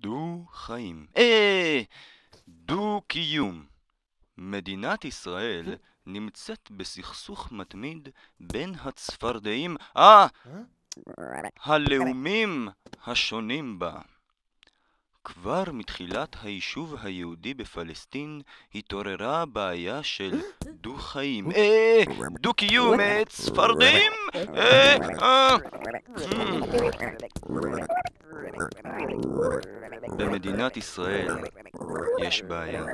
דו-חיים. דו-קיום. מדינת ישראל נמצאת בסכסוך מתמיד בין הצפרדעים, הלאומים השונים בה. כבר מתחילת היישוב היהודי בפלסטין התעוררה בעיה של דו-חיים. דו-קיום, צפרדעים? במדינת ישראל יש בעיה.